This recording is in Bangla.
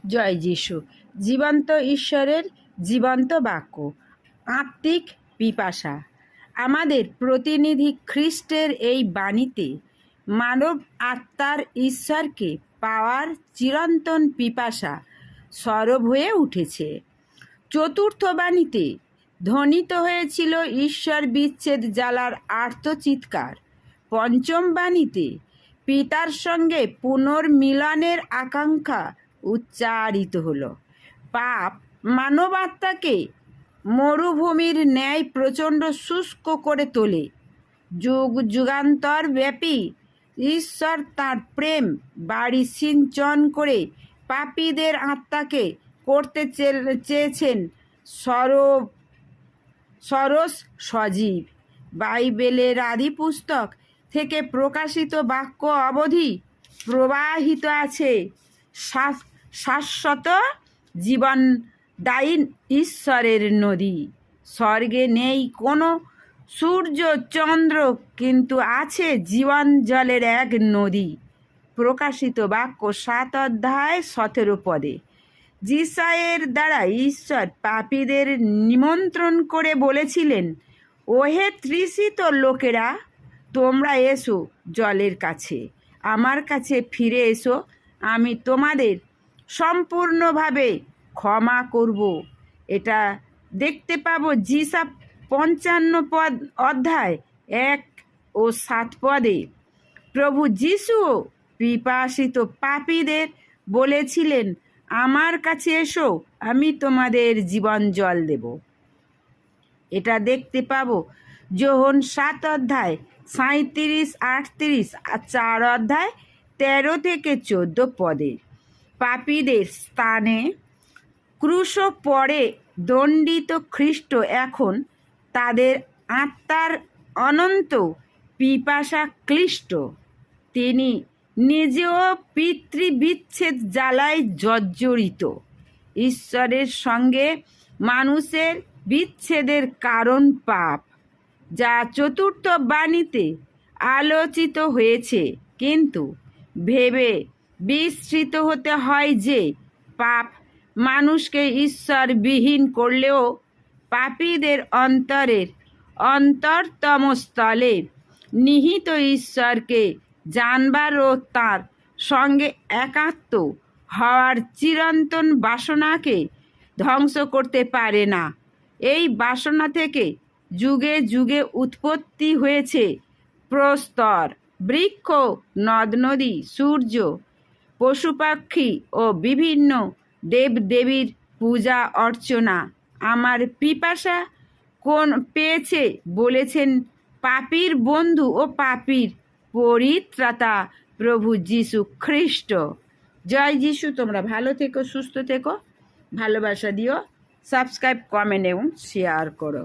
জয় যিশু। জীবন্ত ঈশ্বরের জীবন্ত বাক্য, আত্মিক পিপাসা। আমাদের প্রতিনিধি খ্রিস্টের এই বাণীতে মানব আত্মার ঈশ্বরকে পাওয়ার চিরন্তন পিপাসা সরব হয়ে উঠেছে। চতুর্থ বাণীতে ধ্বনিত হয়েছিল ঈশ্বর বিচ্ছেদ জ্বালার আর্তচিৎকার। পঞ্চম বাণীতে পিতার সঙ্গে পুনর্মিলনের আকাঙ্ক্ষা উচ্চারিত হলো। পাপ মানবাত্মাকে মরুভূমির ন্যায় প্রচণ্ড শুষ্ক করে তোলে। যুগ যুগান্তর ব্যাপী ঈশ্বর তাঁর প্রেম বাড়ি সিঞ্চন করে পাপীদের আত্মাকে করতে চেয়েছেন সরস সজীব। বাইবেলের আদি পুস্তক থেকে প্রকাশিত বাক্য অবধি প্রবাহিত আছে শাশ্বত জীবনদায়ী ঈশ্বরের নদী। স্বর্গে নেই কোনো সূর্য চন্দ্র, কিন্তু আছে জীবন জলের এক নদী। প্রকাশিত বাক্য 7 অধ্যায় 17 পদে যিশায়ের দ্বারা ঈশ্বর পাপীদের নিমন্ত্রণ করে বলেছিলেন, ওহে তৃষিত লোকেরা, তোমরা এসো জলের কাছে, আমার কাছে ফিরে এসো, আমি তোমাদের সম্পূর্ণভাবে ক্ষমা করব। এটা দেখতে পাবো যিশা 55 অধ্যায় 1 ও 7 পদে। প্রভু যিশুও পিপাসিত পাপীদের বলেছিলেন, আমার কাছে এসো, আমি তোমাদের জীবন জল দেব। এটা দেখতে পাবো যোহন 7 অধ্যায় 37, 38 আর 4 অধ্যায় 13 থেকে 14 পদে। পাপীদের স্থানে ক্রুশ পরে দণ্ডিত খ্রিস্ট এখন তাদের আত্মার অনন্ত পিপাসা ক্লিষ্ট। তিনি নিজেও পিতৃবিচ্ছেদ জ্বালায় জর্জরিত। ঈশ্বরের সঙ্গে মানুষের বিচ্ছেদের কারণ পাপ, যা চতুর্থ বাণীতে আলোচিত হয়েছে। কিন্তু ভেবে বিস্মৃত হতে হয় যে পাপ মানুষকে ঈশ্বরবিহীন করলেও পাপীদের অন্তরের অন্তরতম স্থলে নিহিত ঈশ্বরকে জানবার ও তাঁর সঙ্গে একাত্ম হওয়ার চিরন্তন বাসনাকে ধ্বংস করতে পারে না। এই বাসনা থেকে যুগে যুগে উৎপত্তি হয়েছে প্রস্তর, বৃক্ষ, নদ নদী, সূর্য, পশু পাখি ও বিভিন্ন দেবদেবীর পূজা অর্চনা। আমার পিপাসা কোন পেয়েছে বলেছেন পাপীর বন্ধু ও পাপীর পরিত্রাতা প্রভু যিশু খ্রিস্ট। জয় যিশু। তোমরা ভালো থেকো, সুস্থ থেকো, ভালোবাসা দিও, সাবস্ক্রাইব, কমেন্ট এবং শেয়ার করো।